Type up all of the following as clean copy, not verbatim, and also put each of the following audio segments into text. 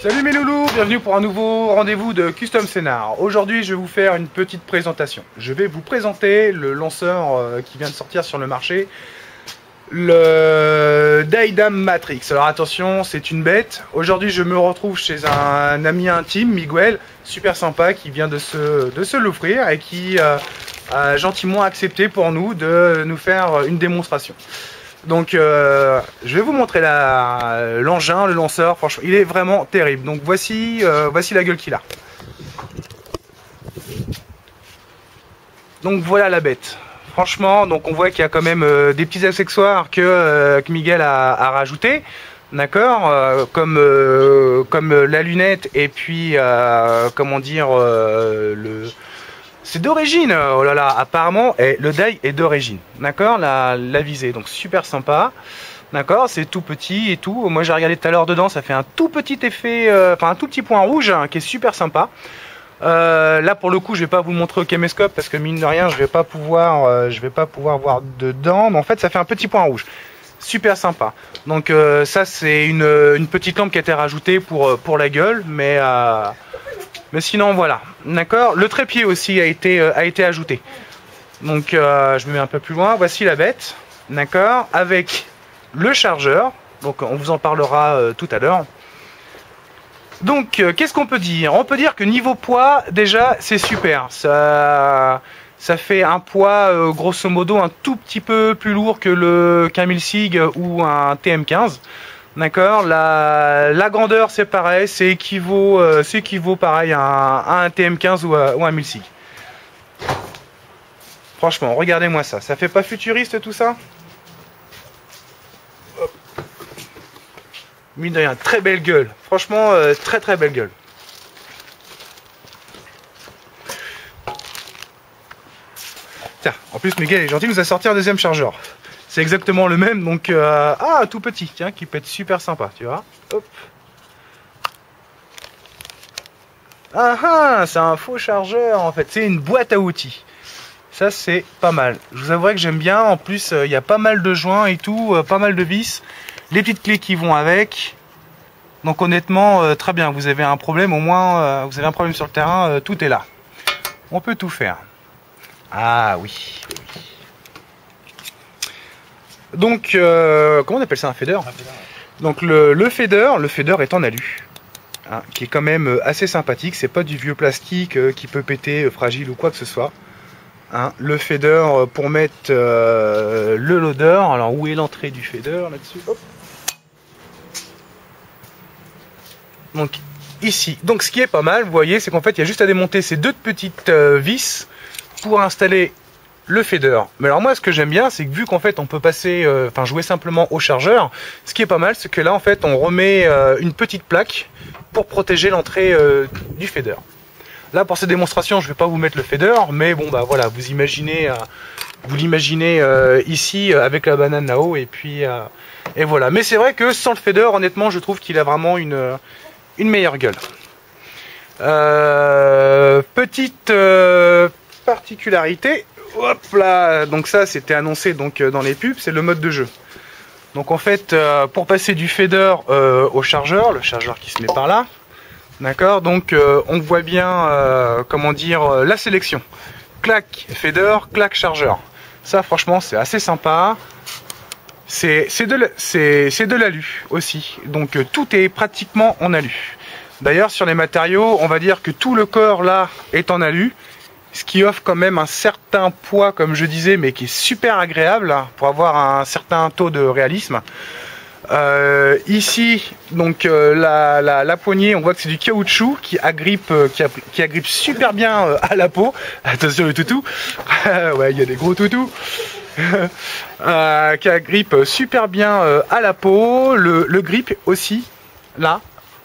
Salut mes loulous, bienvenue pour un nouveau rendez-vous de Custom Scénar. Aujourd'hui je vais vous faire une petite présentation. Je vais vous présenter le lanceur qui vient de sortir sur le marché, le Daidam Matrix. Alors attention, c'est une bête. Aujourd'hui je me retrouve chez un ami intime, Miguel, super sympa, qui vient de se l'offrir et qui a gentiment accepté pour nous de nous faire une démonstration. Donc je vais vous montrer l'engin, le lanceur. Franchement il est vraiment terrible. Donc voici la gueule qu'il a. Donc voilà la bête. Franchement, donc on voit qu'il y a quand même des petits accessoires que Miguel a rajouté, d'accord, comme la lunette et puis comment dire c'est d'origine, oh là là, apparemment, le die est d'origine, d'accord, la visée, donc super sympa, d'accord, c'est tout petit et tout. Moi j'ai regardé tout à l'heure dedans, ça fait un tout petit effet, enfin un tout petit point rouge hein, qui est super sympa. Là pour le coup je vais pas vous montrer au caméscope parce que mine de rien je vais pas pouvoir voir dedans, mais en fait ça fait un petit point rouge, super sympa. Donc ça c'est une petite lampe qui a été rajoutée pour la gueule, mais sinon voilà, d'accord. Le trépied aussi a été ajouté. Donc je me mets un peu plus loin. Voici la bête, d'accord, avec le chargeur. Donc on vous en parlera tout à l'heure. Donc qu'est-ce qu'on peut dire? On peut dire que niveau poids déjà c'est super. Ça fait un poids grosso modo un tout petit peu plus lourd que qu'un Milsig ou un TM15. D'accord, la grandeur c'est pareil, c'est équivaut pareil à un TM15 ou un Milsig. Franchement, regardez-moi ça, ça fait pas futuriste tout ça? Hop. Mine de rien, très belle gueule, franchement très belle gueule. Tiens, en plus Miguel est gentil, il nous a sorti un deuxième chargeur. C'est exactement le même, donc tout petit, tiens, qui peut être super sympa, tu vois. Hop. C'est un faux chargeur en fait, c'est une boîte à outils. Ça c'est pas mal. Je vous avouerai que j'aime bien. En plus, il y a pas mal de joints et tout, pas mal de vis, les petites clés qui vont avec. Donc honnêtement, très bien. Vous avez un problème, au moins, vous avez un problème sur le terrain, tout est là. On peut tout faire. Ah oui. Donc, comment on appelle ça, un fader? Donc le fader est en alu, hein, qui est quand même assez sympathique. C'est pas du vieux plastique qui peut péter, fragile ou quoi que ce soit. Hein, le fader pour mettre le loader. Alors où est l'entrée du fader là-dessus? Donc ici. Donc ce qui est pas mal, vous voyez, c'est qu'en fait il y a juste à démonter ces deux petites vis pour installer le fader. Mais alors moi ce que j'aime bien, c'est que vu qu'en fait on peut passer, jouer simplement au chargeur, ce qui est pas mal, c'est que là en fait on remet une petite plaque pour protéger l'entrée du fader. Là pour cette démonstration je vais pas vous mettre le fader, mais bon bah voilà, vous l'imaginez ici avec la banane là-haut et puis et voilà. Mais c'est vrai que sans le fader, honnêtement je trouve qu'il a vraiment une meilleure gueule. Petite particularité. Hop là, donc ça c'était annoncé donc dans les pubs, c'est le mode de jeu. Donc en fait pour passer du fader au chargeur, le chargeur qui se met par là, d'accord, donc on voit bien comment dire la sélection. Clac fader, clac chargeur. Ça franchement c'est assez sympa. C'est de l'alu aussi, donc tout est pratiquement en alu. D'ailleurs sur les matériaux, on va dire que tout le corps là est en alu. Ce qui offre quand même un certain poids, comme je disais, mais qui est super agréable hein, pour avoir un certain taux de réalisme. Ici, donc la poignée, on voit que c'est du caoutchouc qui agrippe super bien à la peau. Attention le toutou, ouais, il y a des gros toutous. Qui agrippe super bien à la peau. Le grip aussi, là.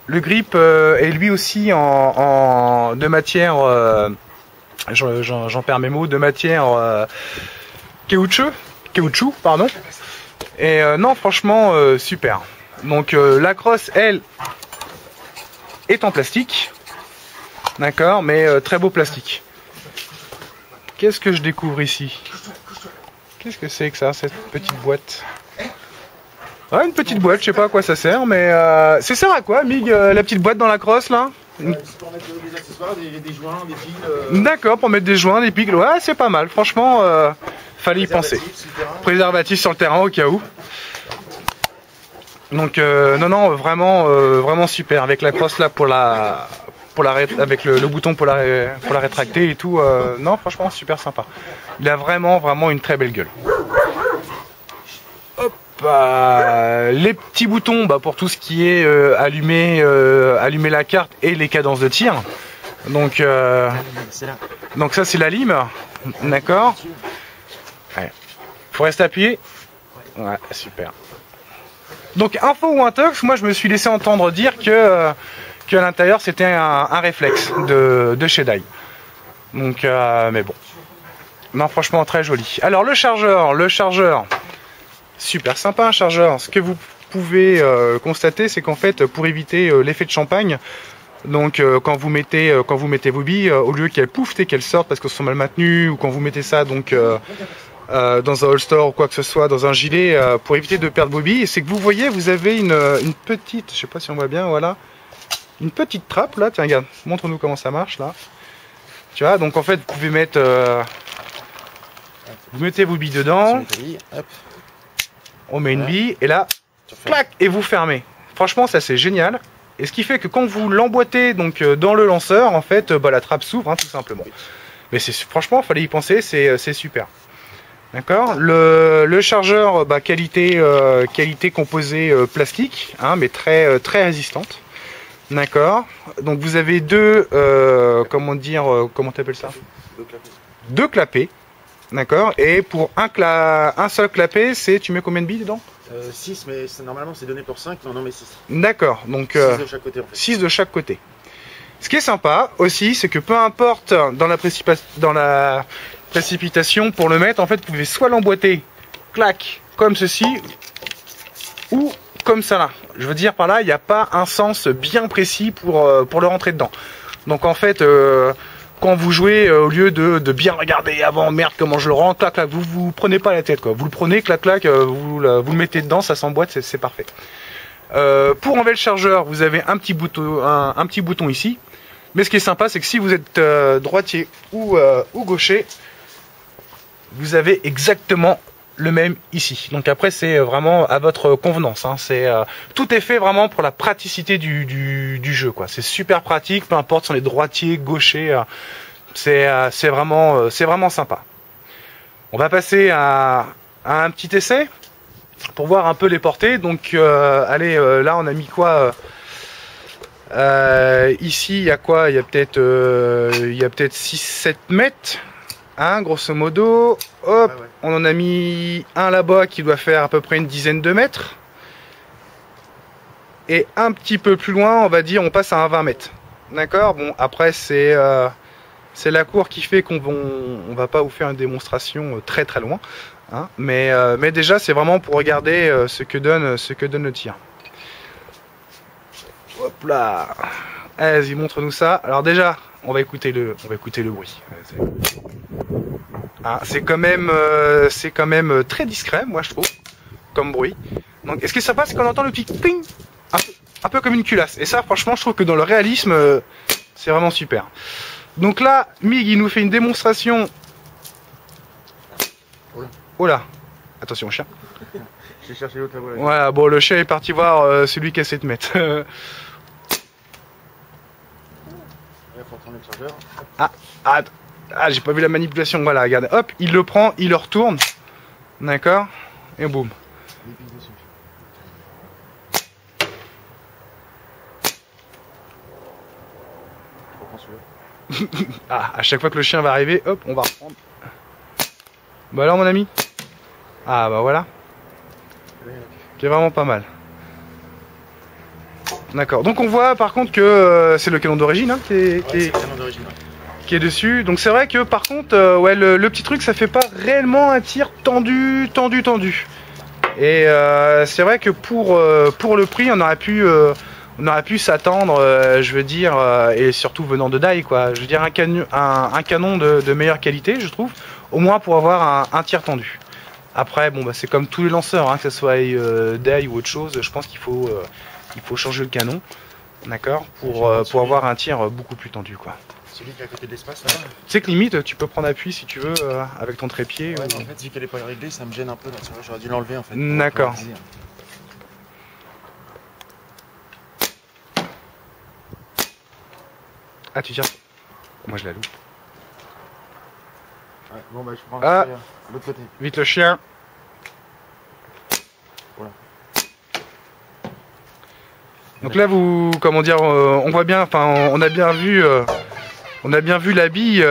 Le grip est lui aussi de matière... j'en perds mes mots, de matière caoutchouc, pardon. Et non, franchement, super. Donc la crosse, elle, est en plastique. D'accord, mais très beau plastique. Qu'est-ce que je découvre ici? Qu'est-ce que c'est que ça, cette petite boîte? Ouais, une petite boîte, je sais pas à quoi ça sert, mais ça sert à quoi, Mig, la petite boîte dans la crosse là? C'est pour mettre des accessoires, des joints, des piles. D'accord, pour mettre des joints, des pics, ouais, c'est pas mal, franchement, fallait y penser. Préservatif sur le terrain au cas où. Donc non, vraiment, vraiment super, avec la crosse là avec le bouton pour la rétracter et tout, non, franchement, super sympa. Il a vraiment une très belle gueule. Les petits boutons pour tout ce qui est allumer la carte et les cadences de tir. Donc ça c'est la lime, d'accord. Ouais. Faut rester appuyé. Ouais, super. Donc info ou intox, moi je me suis laissé entendre dire que à l'intérieur c'était un réflexe de chez Dye. Donc mais bon. Non, franchement très joli. Alors le chargeur. Super sympa un chargeur. Ce que vous pouvez constater, c'est qu'en fait, pour éviter l'effet de champagne, donc quand vous mettez vos billes, au lieu qu'elles pouffent et qu'elles sortent parce qu'elles sont mal maintenues, ou quand vous mettez ça donc dans un holster ou quoi que ce soit, dans un gilet, pour éviter de perdre vos billes, c'est que vous voyez, vous avez une petite, je sais pas si on voit bien, voilà, une petite trappe là. Tiens, regarde, montre-nous comment ça marche là. Tu vois, donc en fait, vous pouvez mettre, vous mettez vos billes dedans. On met une bille et là, clac, et vous fermez. Franchement, ça c'est génial. Et ce qui fait que quand vous l'emboîtez donc dans le lanceur, en fait, la trappe s'ouvre, tout simplement. Mais franchement, il fallait y penser, c'est super. D'accord. Le chargeur, qualité composée plastique, mais très résistante. D'accord. Donc vous avez deux, comment t'appelles ça? Deux clapets. D'accord. Et pour un seul clapet, tu mets combien de billes dedans? 6, mais normalement c'est donné pour 5, non mais 6. D'accord, donc 6 de chaque côté en fait. 6 de chaque côté. Ce qui est sympa aussi, c'est que peu importe dans la précipitation pour le mettre, en fait vous pouvez soit l'emboîter, clac, comme ceci, ou comme ça là. Je veux dire par là, il n'y a pas un sens bien précis pour le rentrer dedans. Donc en fait, quand vous jouez, au lieu de bien regarder avant, merde comment je le rends, clac clac, vous prenez pas la tête quoi. Vous le prenez, clac clac, vous le mettez dedans, ça s'emboîte, c'est parfait. Pour enlever le chargeur, vous avez un petit bouton ici. Mais ce qui est sympa, c'est que si vous êtes droitier ou gaucher, vous avez exactement le même ici. Donc après c'est vraiment à votre convenance. Tout est fait vraiment pour la praticité du jeu quoi. C'est super pratique, peu importe si on est droitier, gaucher. C'est vraiment sympa. On va passer à un petit essai pour voir un peu les portées. Donc allez, là on a mis quoi ici il y a quoi? Il y a peut-être 6-7 mètres. Grosso modo, hop, ouais. On en a mis un là-bas qui doit faire à peu près une dizaine de mètres. Et un petit peu plus loin, on va dire, on passe à un 20 mètres. D'accord. Bon, après, c'est la cour qui fait qu'on va pas vous faire une démonstration très loin. Mais déjà, c'est vraiment pour regarder ce que donne le tir. Hop là. Vas-y, montre-nous ça. Alors déjà, on va écouter le bruit. C'est quand même très discret, moi je trouve, comme bruit. Donc, est-ce que ça passe quand on entend le petit ping, un peu comme une culasse. Et ça, franchement, je trouve que dans le réalisme, c'est vraiment super. Donc là, Mig, il nous fait une démonstration. Oh là, attention au chien. J'ai cherché l'autre là-bas. Voilà, bon, le chien est parti voir celui qui essaie de mettre. J'ai pas vu la manipulation, voilà, regardez, hop, il le prend, il le retourne, d'accord, et boum. À chaque fois que le chien va arriver, hop, on va reprendre. Bah alors mon ami. Bah voilà. C'est vraiment pas mal. D'accord, donc on voit par contre que c'est le canon d'origine qui est dessus. Donc c'est vrai que par contre, le petit truc, ça fait pas réellement un tir tendu. Et c'est vrai que pour le prix, on aurait pu s'attendre, je veux dire, et surtout venant de Dye, quoi. Je veux dire un canon de meilleure qualité, je trouve, au moins pour avoir un tir tendu. Après, bon, bah, c'est comme tous les lanceurs, hein, que ce soit Dai ou autre chose, je pense qu'il faut changer le canon, d'accord, pour avoir un tir beaucoup plus tendu, quoi. Celui qui est à côté de l'espace, là. Tu sais que limite, tu peux prendre appui si tu veux avec ton trépied. Ouais, en fait, vu qu'elle n'est pas réglée, ça me gêne un peu. J'aurais dû l'enlever en fait. D'accord. Ah, tu tires. Moi, je la loupe. Ouais, bon, bah, je prends l'autre côté. Vite le chien. Voilà. Donc là, vous, comment dire, on voit bien, enfin, on a bien vu la bille,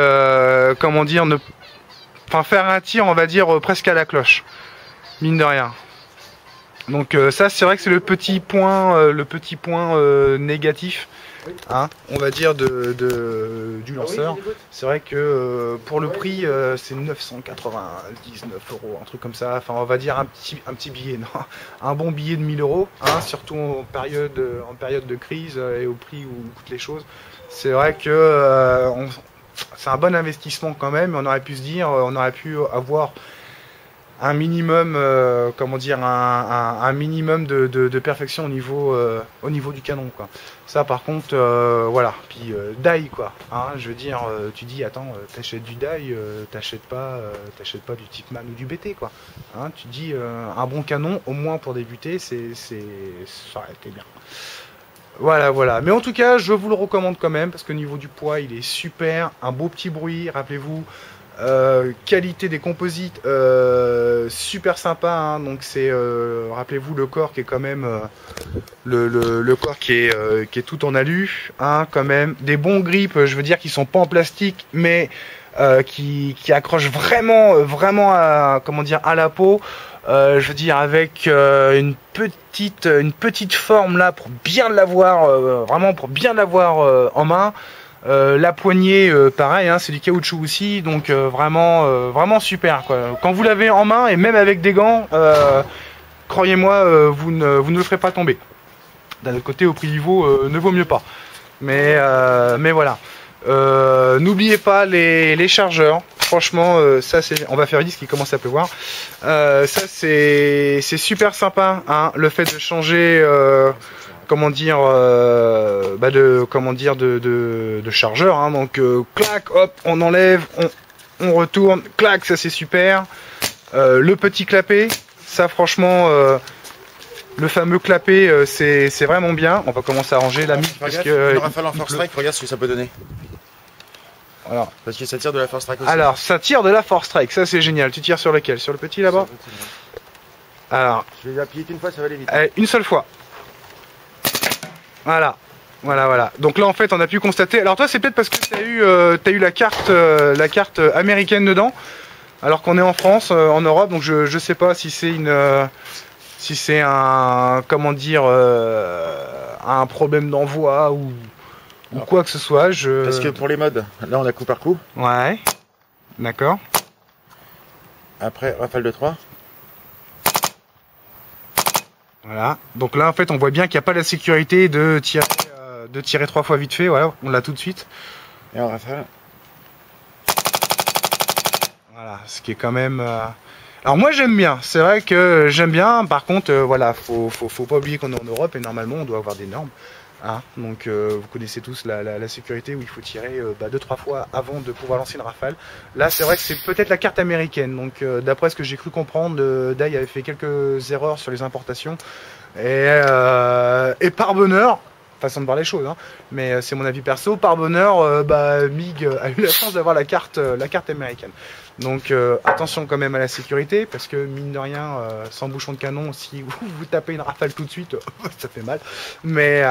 comment dire, faire un tir, on va dire, presque à la cloche, mine de rien. Donc ça, c'est vrai que c'est le petit point négatif, hein, on va dire, du lanceur. C'est vrai que pour le prix, c'est 999 €, un truc comme ça. Enfin, on va dire un petit billet, non, un bon billet de 1000 €, hein, surtout en période de crise et au prix où coûtent les choses. C'est vrai que c'est un bon investissement quand même. On aurait pu se dire, on aurait pu avoir un minimum, comment dire, un minimum de perfection au niveau du canon, quoi. Ça, par contre, voilà. Puis Dai, quoi. Hein, je veux dire, tu dis, attends, t'achètes du Dai, t'achètes pas du Tipman ou du BT, quoi. Hein, tu dis, un bon canon, au moins pour débuter, ça aurait été bien. Voilà, voilà. Mais en tout cas, je vous le recommande quand même, parce que au niveau du poids, il est super. Un beau petit bruit, rappelez-vous. Qualité des composites super sympa, hein. Donc c'est rappelez-vous le corps qui est quand même le corps qui est tout en alu, hein, quand même des bons grips, je veux dire, qui sont pas en plastique mais qui accrochent vraiment à, comment dire, à la peau, je veux dire, avec une petite forme là pour bien l'avoir, vraiment pour bien l'avoir en main. La poignée, pareil, hein, c'est du caoutchouc aussi, donc vraiment super, quoi. Quand vous l'avez en main et même avec des gants, croyez-moi, vous ne le ferez pas tomber. D'un autre côté, au prix il vaut, ne vaut mieux pas. Mais voilà. N'oubliez pas les chargeurs. Franchement, ça c'est. On va faire vite, parce qu'il commence à pleuvoir. Ça c'est super sympa, hein, le fait de changer. Comment dire, de chargeur, hein. Donc clac, hop, on enlève, on retourne, clac, ça c'est super. Le petit clapet, ça franchement, le fameux clapet, c'est vraiment bien. On va commencer à ranger la mise, parce que le Rafale en Force Strike, regarde ce que ça peut donner. Voilà. Parce que ça tire de la Force Strike aussi. Alors ça tire de la Force Strike, ça c'est génial. Tu tires sur lequel? Sur le petit là-bas? Alors, je vais appuyer qu'une fois, ça va aller vite. Allez, une seule fois. Voilà. Donc là en fait on a pu constater. Alors toi c'est peut-être parce que t'as eu la carte américaine dedans, alors qu'on est en France, en Europe. Donc je sais pas si c'est un, comment dire, un problème d'envoi ou quoi que ce soit. Parce que pour les modes, là on a coup par coup. Ouais. D'accord. Après rafale de 3. Voilà, donc là en fait on voit bien qu'il n'y a pas la sécurité de tirer 3 fois vite fait, voilà, on l'a tout de suite. Et on rafale. Voilà, ce qui est quand même... Alors moi j'aime bien, c'est vrai que j'aime bien, par contre voilà, faut pas oublier qu'on est en Europe et normalement on doit avoir des normes. Hein, donc vous connaissez tous la sécurité où il faut tirer 2-3 fois avant de pouvoir lancer une rafale. Là c'est vrai que c'est peut-être la carte américaine, donc d'après ce que j'ai cru comprendre, Dai avait fait quelques erreurs sur les importations et par bonheur, façon de voir les choses, hein, mais c'est mon avis perso, par bonheur MiG a eu la chance d'avoir la carte américaine. Donc attention quand même à la sécurité, parce que mine de rien, sans bouchon de canon, si vous tapez une rafale tout de suite, ça fait mal. Mais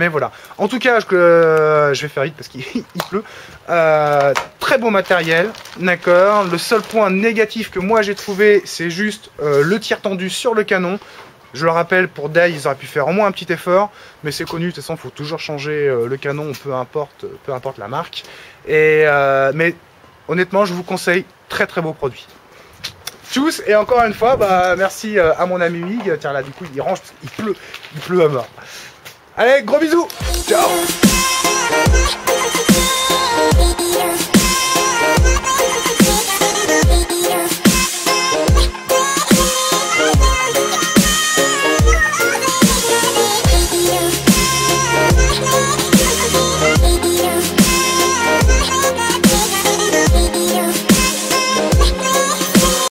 voilà. En tout cas, je vais faire vite parce qu'il pleut. Très beau matériel, d'accord. Le seul point négatif que moi j'ai trouvé, c'est juste le tir tendu sur le canon. Je le rappelle, pour Dai, ils auraient pu faire au moins un petit effort, mais c'est connu, de toute façon, il faut toujours changer le canon, peu importe la marque. Mais honnêtement, je vous conseille, très beau produit. Tchuss, et encore une fois, merci à mon ami Mig. Tiens là, du coup, il range parce qu'il pleut à mort. Allez, gros bisous. Ciao.